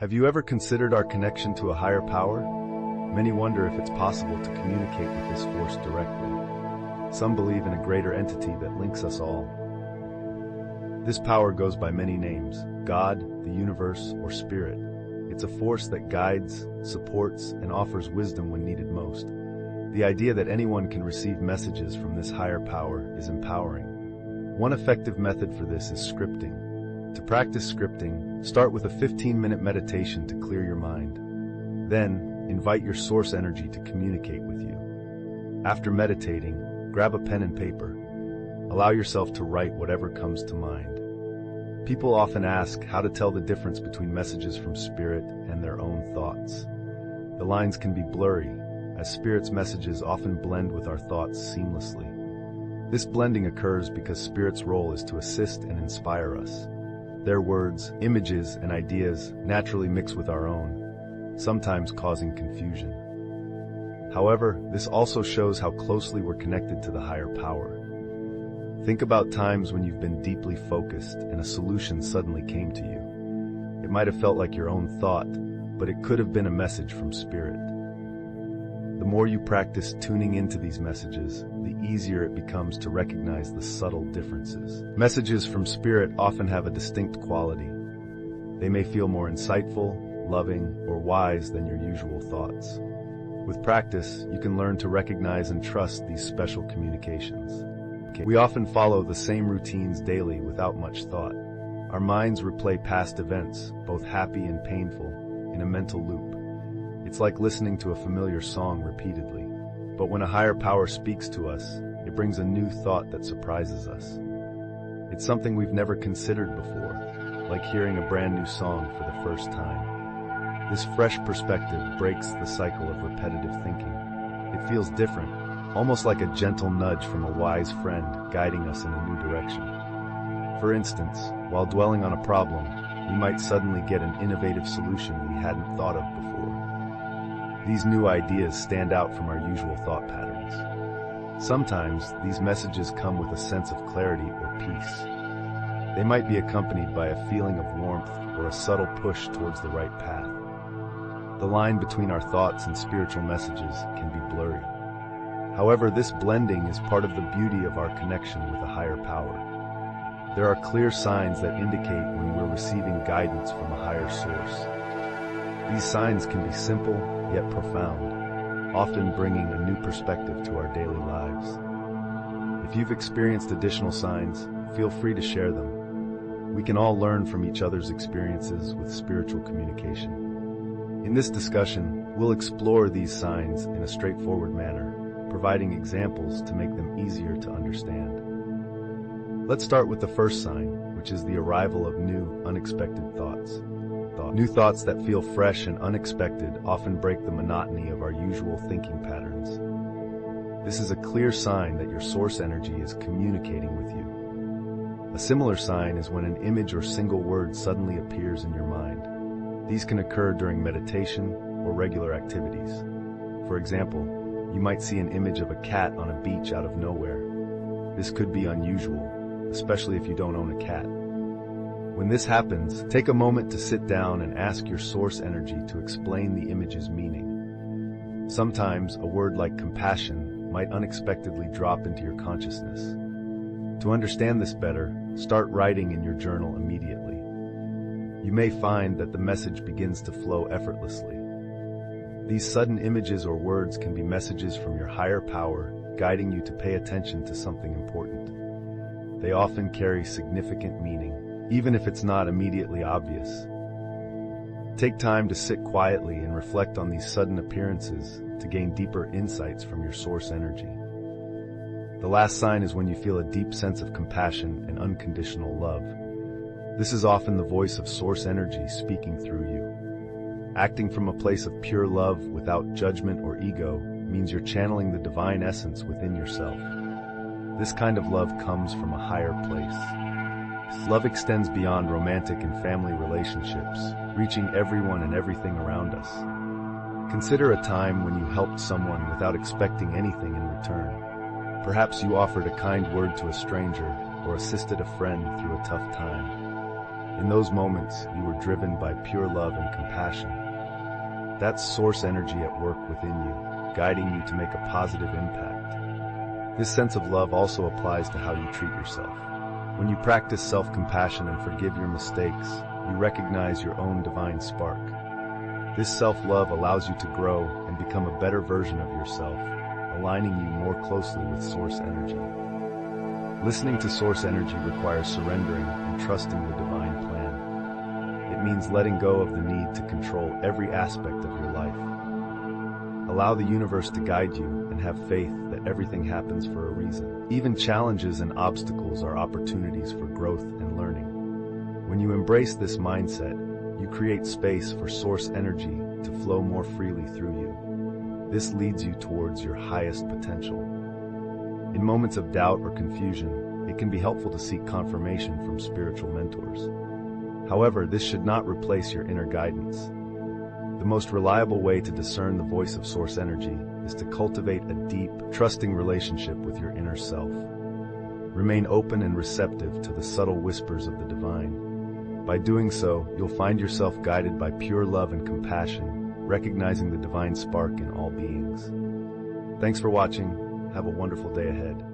Have you ever considered our connection to a higher power? Many wonder if it's possible to communicate with this force directly. Some believe in a greater entity that links us all. This power goes by many names: God, the universe, or spirit. It's a force that guides, supports, and offers wisdom when needed most. The idea that anyone can receive messages from this higher power is empowering. One effective method for this is scripting. To practice scripting, start with a 15-minute meditation to clear your mind. Then, invite your source energy to communicate with you. After meditating, grab a pen and paper. Allow yourself to write whatever comes to mind. People often ask how to tell the difference between messages from spirit and their own thoughts. The lines can be blurry, as spirit's messages often blend with our thoughts seamlessly. This blending occurs because spirit's role is to assist and inspire us. Their words, images, and ideas naturally mix with our own, sometimes causing confusion. However, this also shows how closely we're connected to the higher power. Think about times when you've been deeply focused and a solution suddenly came to you. It might have felt like your own thought, but it could have been a message from spirit. The more you practice tuning into these messages, the easier it becomes to recognize the subtle differences. Messages from spirit often have a distinct quality. They may feel more insightful, loving, or wise than your usual thoughts. With practice, you can learn to recognize and trust these special communications. We often follow the same routines daily without much thought. Our minds replay past events, both happy and painful, in a mental loop. It's like listening to a familiar song repeatedly. But when a higher power speaks to us, it brings a new thought that surprises us. It's something we've never considered before, like hearing a brand new song for the first time. This fresh perspective breaks the cycle of repetitive thinking. It feels different, almost like a gentle nudge from a wise friend guiding us in a new direction. For instance, while dwelling on a problem, we might suddenly get an innovative solution we hadn't thought of before. These new ideas stand out from our usual thought patterns. Sometimes, these messages come with a sense of clarity or peace. They might be accompanied by a feeling of warmth or a subtle push towards the right path. The line between our thoughts and spiritual messages can be blurry. However, this blending is part of the beauty of our connection with a higher power. There are clear signs that indicate when we're receiving guidance from a higher source. These signs can be simple, yet profound, often bringing a new perspective to our daily lives. If you've experienced additional signs, feel free to share them. We can all learn from each other's experiences with spiritual communication. In this discussion, we'll explore these signs in a straightforward manner, providing examples to make them easier to understand. Let's start with the first sign, which is the arrival of new, unexpected thoughts. New thoughts that feel fresh and unexpected often break the monotony of our usual thinking patterns. This is a clear sign that your source energy is communicating with you. A similar sign is when an image or single word suddenly appears in your mind. These can occur during meditation or regular activities. For example, you might see an image of a cat on a beach out of nowhere. This could be unusual, especially if you don't own a cat. When this happens, take a moment to sit down and ask your source energy to explain the image's meaning. Sometimes, a word like compassion might unexpectedly drop into your consciousness. To understand this better, start writing in your journal immediately. You may find that the message begins to flow effortlessly. These sudden images or words can be messages from your higher power, guiding you to pay attention to something important. They often carry significant meaning, even if it's not immediately obvious. Take time to sit quietly and reflect on these sudden appearances to gain deeper insights from your source energy. The last sign is when you feel a deep sense of compassion and unconditional love. This is often the voice of source energy speaking through you. Acting from a place of pure love without judgment or ego means you're channeling the divine essence within yourself. This kind of love comes from a higher place. Love extends beyond romantic and family relationships, reaching everyone and everything around us. Consider a time when you helped someone without expecting anything in return. Perhaps you offered a kind word to a stranger or assisted a friend through a tough time. In those moments, you were driven by pure love and compassion. That's source energy at work within you, guiding you to make a positive impact. This sense of love also applies to how you treat yourself. When you practice self-compassion and forgive your mistakes, you recognize your own divine spark. This self-love allows you to grow and become a better version of yourself, aligning you more closely with source energy. Listening to source energy requires surrendering and trusting the divine plan. It means letting go of the need to control every aspect of your life. Allow the universe to guide you and have faith that everything happens for a reason. Even challenges and obstacles are opportunities for growth and learning. When you embrace this mindset, you create space for source energy to flow more freely through you. This leads you towards your highest potential. In moments of doubt or confusion, it can be helpful to seek confirmation from spiritual mentors. However, this should not replace your inner guidance. The most reliable way to discern the voice of source energy is to cultivate a deep, trusting relationship with your inner self. Remain open and receptive to the subtle whispers of the divine. By doing so, you'll find yourself guided by pure love and compassion, recognizing the divine spark in all beings. Thanks for watching. Have a wonderful day ahead.